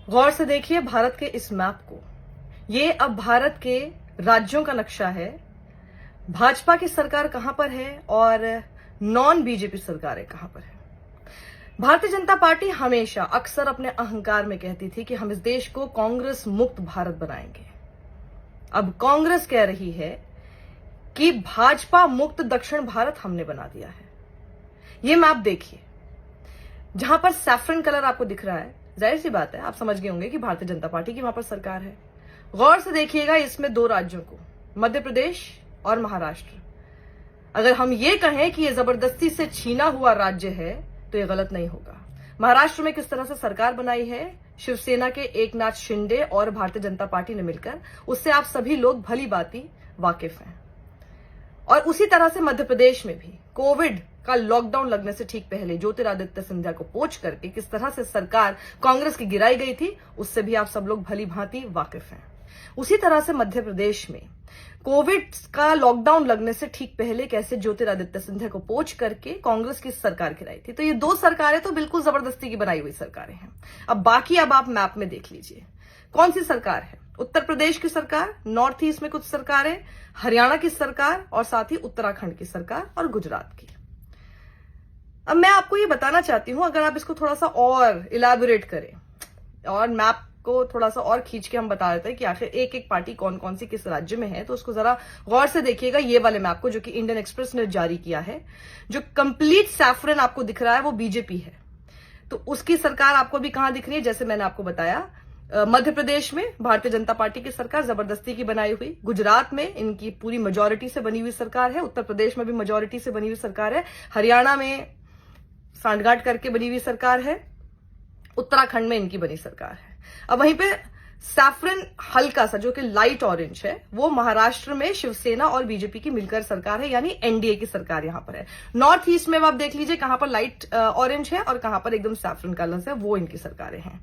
गौर से देखिए भारत के इस मैप को। ये अब भारत के राज्यों का नक्शा है। भाजपा की सरकार कहां पर है और नॉन बीजेपी सरकारें कहां पर है। भारतीय जनता पार्टी हमेशा अक्सर अपने अहंकार में कहती थी कि हम इस देश को कांग्रेस मुक्त भारत बनाएंगे। अब कांग्रेस कह रही है कि भाजपा मुक्त दक्षिण भारत हमने बना दिया है। ये मैप देखिए, जहां पर सैफरन कलर आपको दिख रहा है, जाहिर सी बात है आप समझ गए होंगे कि भारतीय जनता पार्टी की वहां पर सरकार है। गौर से देखिएगा इसमें दो राज्यों को, मध्य प्रदेश और महाराष्ट्र। अगर हम ये कहें कि ये जबरदस्ती से छीना हुआ राज्य है तो ये गलत नहीं होगा। महाराष्ट्र में किस तरह से सरकार बनाई है शिवसेना के एकनाथ शिंदे और भारतीय जनता पार्टी ने मिलकर, उससे आप सभी लोग भली भांति वाकिफ हैं। और उसी तरह से मध्य प्रदेश में भी कोविड का लॉकडाउन लगने से ठीक पहले ज्योतिरादित्य सिंधिया को पोंछ करके किस तरह से सरकार कांग्रेस की गिराई गई थी, उससे भी आप सब लोग भली भांति वाकिफ हैं। उसी तरह से मध्य प्रदेश में कोविड का लॉकडाउन लगने से ठीक पहले कैसे ज्योतिरादित्य सिंधिया को पोंछ करके कांग्रेस की सरकार गिराई थी। तो ये दो सरकारें तो बिल्कुल जबरदस्ती की बनाई हुई सरकारें हैं। अब बाकी अब आप मैप में देख लीजिए कौन सी सरकार है। उत्तर प्रदेश की सरकार, नॉर्थ ईस्ट में कुछ सरकारें, हरियाणा की सरकार और साथ ही उत्तराखंड की सरकार और गुजरात की। अब मैं आपको ये बताना चाहती हूं, अगर आप इसको थोड़ा सा और इलैबोरेट करें और मैप को थोड़ा सा और खींच के हम बता देते हैं कि आखिर एक एक पार्टी कौन कौन सी किस राज्य में है, तो उसको जरा गौर से देखिएगा। ये वाले मैप को जो कि इंडियन एक्सप्रेस ने जारी किया है, जो कंप्लीट सैफरन आपको दिख रहा है वो बीजेपी है। तो उसकी सरकार आपको भी कहां दिख रही है, जैसे मैंने आपको बताया मध्य प्रदेश में भारतीय जनता पार्टी की सरकार जबरदस्ती की बनाई हुई, गुजरात में इनकी पूरी मेजोरिटी से बनी हुई सरकार है, उत्तर प्रदेश में भी मेजोरिटी से बनी हुई सरकार है, हरियाणा में सांठगांठ करके बनी हुई सरकार है, उत्तराखंड में इनकी बनी सरकार है। अब वहीं पे सैफरन हल्का सा जो कि लाइट ऑरेंज है वो महाराष्ट्र में शिवसेना और बीजेपी की मिलकर सरकार है, यानी एनडीए की सरकार यहां पर है। नॉर्थ ईस्ट में आप देख लीजिए कहां पर लाइट ऑरेंज है और कहां पर एकदम सैफरन कलर्स है, वो इनकी सरकारें हैं।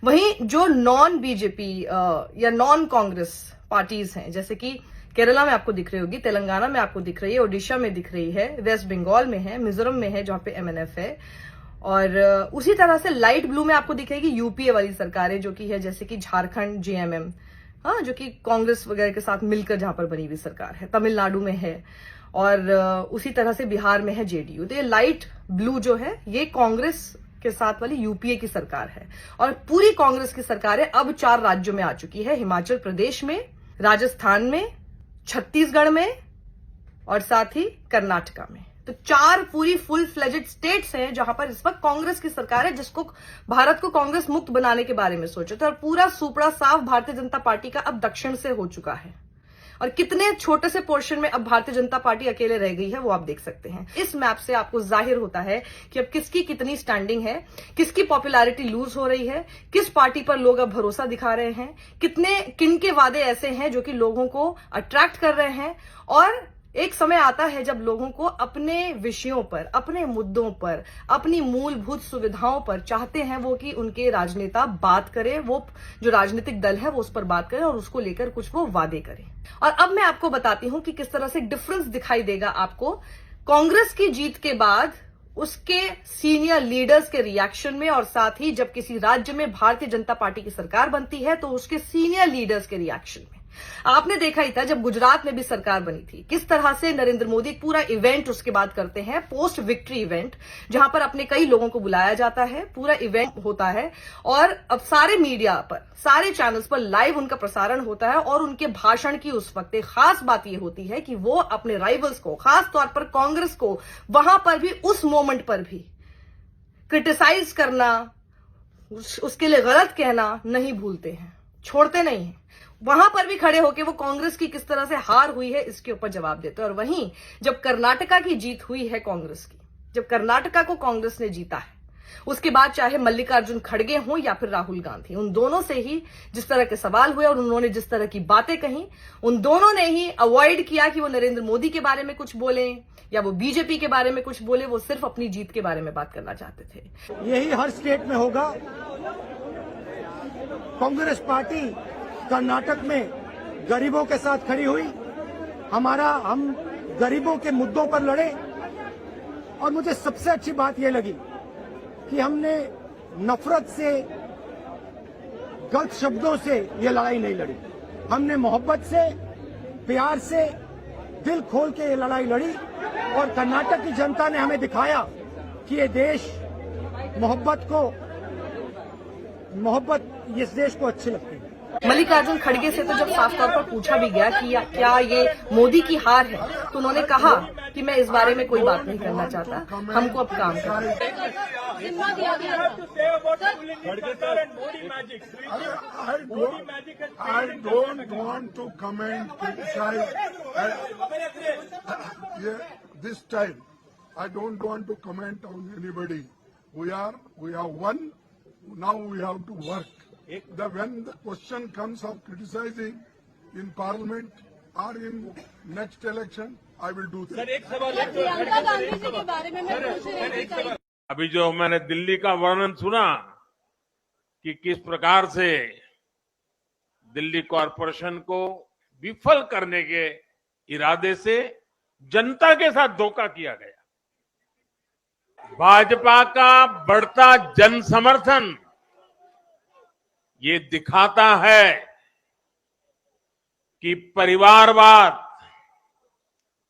वहीं जो नॉन बीजेपी या नॉन कांग्रेस पार्टीज हैं, जैसे कि केरला में आपको दिख रही होगी, तेलंगाना में आपको दिख रही है, ओडिशा में दिख रही है, वेस्ट बंगाल में है, मिजोरम में है जहां पे एमएनएफ है, और उसी तरह से लाइट ब्लू में आपको दिखेगी यूपीए वाली सरकारें जो कि है, जैसे कि झारखंड जेएमएम, हाँ, जो कि कांग्रेस वगैरह के साथ मिलकर जहां पर बनी हुई सरकार है, तमिलनाडु में है, और उसी तरह से बिहार में है जेडीयू। तो ये लाइट ब्लू जो है ये कांग्रेस के साथ वाली यूपीए की सरकार है। और पूरी कांग्रेस की सरकारें अब 4 राज्यों में आ चुकी है, हिमाचल प्रदेश में, राजस्थान में, छत्तीसगढ़ में और साथ ही कर्नाटका में। तो 4 पूरी फुल फ्लेजेड स्टेट्स हैं जहां पर इस वक्त कांग्रेस की सरकार है, जिसको भारत को कांग्रेस मुक्त बनाने के बारे में सोचे थे। और पूरा सुपड़ा साफ भारतीय जनता पार्टी का अब दक्षिण से हो चुका है, और कितने छोटे से पोर्शन में अब भारतीय जनता पार्टी अकेले रह गई है वो आप देख सकते हैं। इस मैप से आपको जाहिर होता है कि अब किसकी कितनी स्टैंडिंग है, किसकी पॉपुलैरिटी लूज हो रही है, किस पार्टी पर लोग अब भरोसा दिखा रहे हैं, किन के वादे ऐसे हैं जो कि लोगों को अट्रैक्ट कर रहे हैं। और एक समय आता है जब लोगों को अपने विषयों पर, अपने मुद्दों पर, अपनी मूलभूत सुविधाओं पर चाहते हैं वो कि उनके राजनेता बात करें, वो जो राजनीतिक दल है वो उस पर बात करें और उसको लेकर कुछ वो वादे करें। और अब मैं आपको बताती हूं कि किस तरह से डिफरेंस दिखाई देगा आपको कांग्रेस की जीत के बाद उसके सीनियर लीडर्स के रिएक्शन में, और साथ ही जब किसी राज्य में भारतीय जनता पार्टी की सरकार बनती है तो उसके सीनियर लीडर्स के रिएक्शन में। आपने देखा ही था जब गुजरात में भी सरकार बनी थी, किस तरह से नरेंद्र मोदी पूरा इवेंट उसके बाद करते हैं, पोस्ट विक्ट्री इवेंट, जहां पर अपने कई लोगों को बुलाया जाता है, पूरा इवेंट होता है और अब सारे मीडिया पर, सारे चैनल्स पर लाइव उनका प्रसारण होता है। और उनके भाषण की उस वक्त एक खास बात यह होती है कि वो अपने राइवल्स को, खास तौर पर कांग्रेस को, वहां पर भी उस मोमेंट पर भी क्रिटिसाइज करना, उसके लिए गलत कहना नहीं भूलते हैं, छोड़ते नहीं हैं। वहां पर भी खड़े होकर वो कांग्रेस की किस तरह से हार हुई है इसके ऊपर जवाब देते हैं। और वहीं जब कर्नाटका की जीत हुई है कांग्रेस की, जब कर्नाटका को कांग्रेस ने जीता है, उसके बाद चाहे मल्लिकार्जुन खड़गे हों या फिर राहुल गांधी, उन दोनों से ही जिस तरह के सवाल हुए और उन्होंने जिस तरह की बातें कही, उन दोनों ने ही अवॉइड किया कि वो नरेंद्र मोदी के बारे में कुछ बोलें या वो बीजेपी के बारे में कुछ बोले। वो सिर्फ अपनी जीत के बारे में बात करना चाहते थे। यही हर स्टेट में होगा। कांग्रेस पार्टी कर्नाटक में गरीबों के साथ खड़ी हुई, हम गरीबों के मुद्दों पर लड़े। और मुझे सबसे अच्छी बात यह लगी कि हमने नफरत से गलत शब्दों से ये लड़ाई नहीं लड़ी। हमने मोहब्बत से, प्यार से, दिल खोल के ये लड़ाई लड़ी और कर्नाटक की जनता ने हमें दिखाया कि ये देश मोहब्बत इस देश को अच्छी लगती है। मल्लिकार्जुन खड़गे से तो जब साफ तौर पर पूछा भी गया कि क्या ये मोदी की हार है, तो उन्होंने कहा कि मैं इस बारे में कोई बात नहीं करना चाहता, हमको अब काम करना है। I don't want to comment, criticize. This time, I don't want to comment on anybody. We have won. Now we have to work. When the question comes of criticizing in Parliament or in next election, I will do that. Priyanka Gandhi ji के बारे में मैं पूछ रही थी। अभी जो मैंने दिल्ली का वर्णन सुना कि किस प्रकार से दिल्ली कॉरपोरेशन को विफल करने के इरादे से जनता के साथ धोखा किया गया। भाजपा का बढ़ता जन समर्थन ये दिखाता है कि परिवारवाद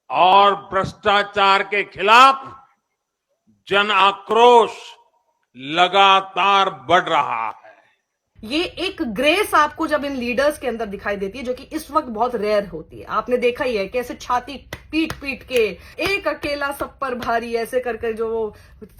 और भ्रष्टाचार के खिलाफ जन आक्रोश लगातार बढ़ रहा है। ये एक ग्रेस आपको जब इन लीडर्स के अंदर दिखाई देती है, जो कि इस वक्त बहुत रेयर होती है। आपने देखा ही है कैसे छाती पीट पीट के एक अकेला सब पर भारी ऐसे करके जो वो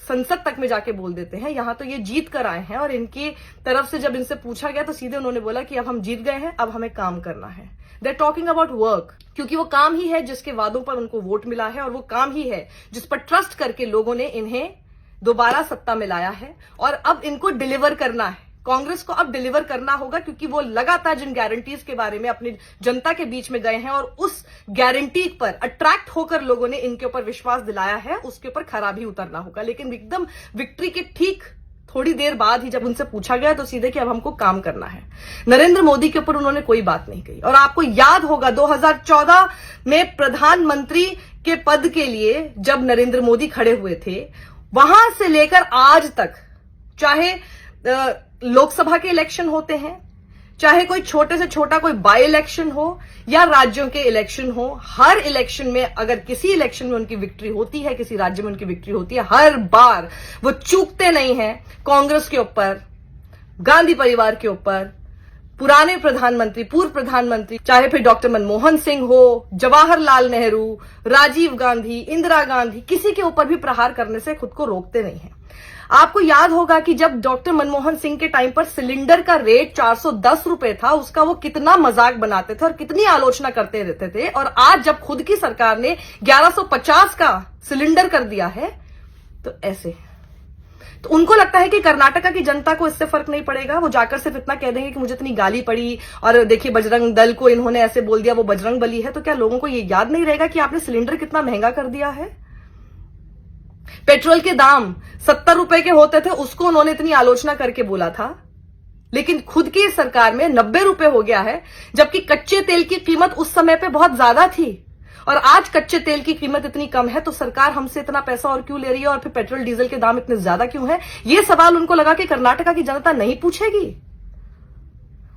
संसद तक में जाके बोल देते हैं। यहां तो ये जीत कर आए हैं और इनकी तरफ से जब इनसे पूछा गया तो सीधे उन्होंने बोला कि अब हम जीत गए हैं, अब हमें काम करना है। They are talking about work, क्योंकि वो काम ही है जिसके वादों पर उनको वोट मिला है और वो काम ही है जिस पर ट्रस्ट करके लोगों ने इन्हें दोबारा सत्ता में लाया है और अब इनको डिलीवर करना है। कांग्रेस को अब डिलीवर करना होगा, क्योंकि वो लगातार जिन गारंटीज के बारे में अपनी जनता के बीच में गए हैं और उस गारंटी पर अट्रैक्ट होकर लोगों ने इनके ऊपर विश्वास दिलाया है, उसके ऊपर खरा भी उतरना होगा। लेकिन एकदम विक्ट्री के ठीक थोड़ी देर बाद ही जब उनसे पूछा गया तो सीधे कि अब हमको काम करना है। नरेंद्र मोदी के ऊपर उन्होंने कोई बात नहीं कही। और आपको याद होगा 2014 में प्रधानमंत्री के पद के लिए जब नरेंद्र मोदी खड़े हुए थे, वहां से लेकर आज तक, चाहे लोकसभा के इलेक्शन होते हैं, चाहे कोई छोटे से छोटा कोई बाई इलेक्शन हो या राज्यों के इलेक्शन हो, हर इलेक्शन में अगर किसी इलेक्शन में उनकी विक्ट्री होती है, किसी राज्य में उनकी विक्ट्री होती है, हर बार वो चूकते नहीं हैं कांग्रेस के ऊपर, गांधी परिवार के ऊपर, पुराने प्रधानमंत्री, पूर्व प्रधानमंत्री, चाहे फिर डॉक्टर मनमोहन सिंह हो, जवाहरलाल नेहरू, राजीव गांधी, इंदिरा गांधी, किसी के ऊपर भी प्रहार करने से खुद को रोकते नहीं हैं। आपको याद होगा कि जब डॉक्टर मनमोहन सिंह के टाइम पर सिलेंडर का रेट 410 रुपए था, उसका वो कितना मजाक बनाते थे और कितनी आलोचना करते रहते थे। और आज जब खुद की सरकार ने 1150 का सिलेंडर कर दिया है, तो ऐसे तो उनको लगता है कि कर्नाटका की जनता को इससे फर्क नहीं पड़ेगा। वो जाकर सिर्फ इतना कह देंगे कि मुझे इतनी गाली पड़ी और देखिए बजरंग दल को इन्होंने ऐसे बोल दिया, वो बजरंग बली है। तो क्या लोगों को ये याद नहीं रहेगा कि आपने सिलेंडर कितना महंगा कर दिया है? पेट्रोल के दाम 70 रुपए के होते थे, उसको उन्होंने इतनी आलोचना करके बोला था, लेकिन खुद की सरकार में 90 रुपए हो गया है, जबकि कच्चे तेल की कीमत उस समय पे बहुत ज्यादा थी और आज कच्चे तेल की कीमत इतनी कम है। तो सरकार हमसे इतना पैसा और क्यों ले रही है और फिर पेट्रोल डीजल के दाम इतने ज्यादा क्यों है? ये सवाल उनको लगा कि कर्नाटका की जनता नहीं पूछेगी।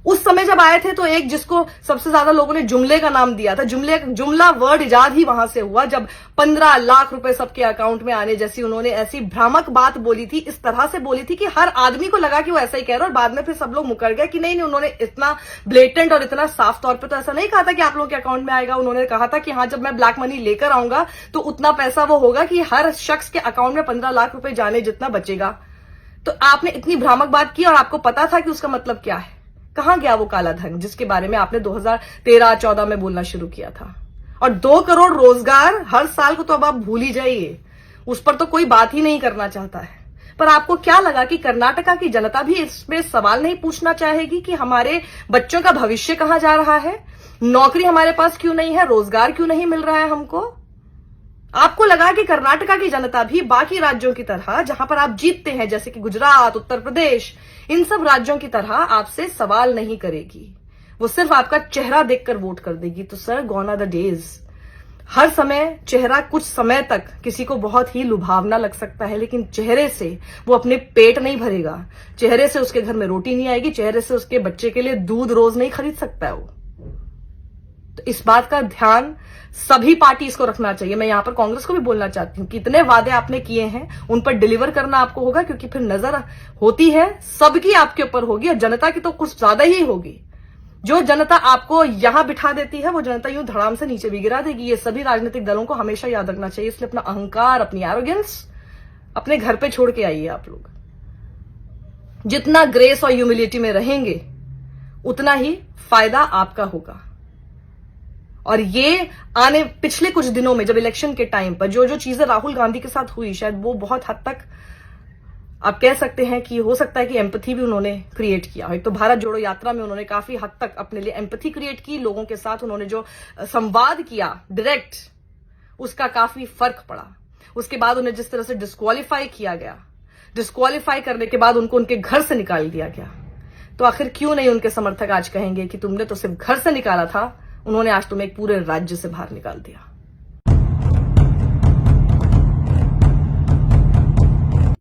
उस समय जब आए थे तो एक जिसको सबसे ज्यादा लोगों ने जुमले का नाम दिया था, जुमला वर्ड इजाद ही वहां से हुआ जब 15 लाख रुपए सबके अकाउंट में आने जैसी उन्होंने ऐसी भ्रामक बात बोली थी, इस तरह से बोली थी कि हर आदमी को लगा कि वो ऐसा ही कह रहा है। और बाद में फिर सब लोग मुकर गए कि नहीं, उन्होंने इतना ब्लेटेंट और इतना साफ तौर पर तो ऐसा नहीं कहा था कि आप लोगों के अकाउंट में आएगा। उन्होंने कहा था कि हाँ, जब मैं ब्लैक मनी लेकर आऊंगा तो उतना पैसा वो होगा कि हर शख्स के अकाउंट में 15 लाख रुपए जाने जितना बचेगा। तो आपने इतनी भ्रामक बात की और आपको पता था कि उसका मतलब क्या है। कहां गया वो काला धन जिसके बारे में आपने 2013-14 में बोलना शुरू किया था? और 2 करोड़ रोजगार हर साल को तो अब आप भूल ही जाइए, उस पर तो कोई बात ही नहीं करना चाहता है। पर आपको क्या लगा कि कर्नाटका की जनता भी इसमें सवाल नहीं पूछना चाहेगी कि हमारे बच्चों का भविष्य कहां जा रहा है, नौकरी हमारे पास क्यों नहीं है, रोजगार क्यों नहीं मिल रहा है हमको? आपको लगा कि कर्नाटका की जनता भी बाकी राज्यों की तरह, जहां पर आप जीतते हैं, जैसे कि गुजरात, उत्तर प्रदेश, इन सब राज्यों की तरह आपसे सवाल नहीं करेगी, वो सिर्फ आपका चेहरा देखकर वोट कर देगी। तो sir, gone are the days. हर समय चेहरा कुछ समय तक किसी को बहुत ही लुभावना लग सकता है, लेकिन चेहरे से वो अपने पेट नहीं भरेगा, चेहरे से उसके घर में रोटी नहीं आएगी, चेहरे से उसके बच्चे के लिए दूध रोज नहीं खरीद सकता है वो। तो इस बात का ध्यान सभी पार्टीज को रखना चाहिए। मैं यहां पर कांग्रेस को भी बोलना चाहती हूं कि इतने वादे आपने किए हैं उन पर डिलीवर करना आपको होगा, क्योंकि फिर नजर होती है सबकी आपके ऊपर होगी और जनता की तो कुछ ज्यादा ही होगी। जो जनता आपको यहां बिठा देती है वो जनता यूं धड़ाम से नीचे भी गिरा देगी। ये सभी राजनीतिक दलों को हमेशा याद रखना चाहिए। इसलिए अपना अहंकार, अपनी एरोगेंस अपने घर पे छोड़ के आइए। आप लोग जितना ग्रेस और ह्यूमिलिटी में रहेंगे उतना ही फायदा आपका होगा। और ये आने पिछले कुछ दिनों में जब इलेक्शन के टाइम पर जो जो चीजें राहुल गांधी के साथ हुई, शायद वो बहुत हद तक आप कह सकते हैं कि हो सकता है कि एम्पैथी भी उन्होंने क्रिएट किया। एक तो भारत जोड़ो यात्रा में उन्होंने काफी हद तक अपने लिए एम्पैथी क्रिएट की, लोगों के साथ उन्होंने जो संवाद किया डायरेक्ट, उसका काफी फर्क पड़ा। उसके बाद उन्हें जिस तरह से डिस्क्वालीफाई किया गया, डिस्क्वालीफाई करने के बाद उनको उनके घर से निकाल दिया गया, तो आखिर क्यों नहीं उनके समर्थक आज कहेंगे कि तुमने तो सिर्फ घर से निकाला था, उन्होंने आज तुम्हें एक पूरे राज्य से बाहर निकाल दिया।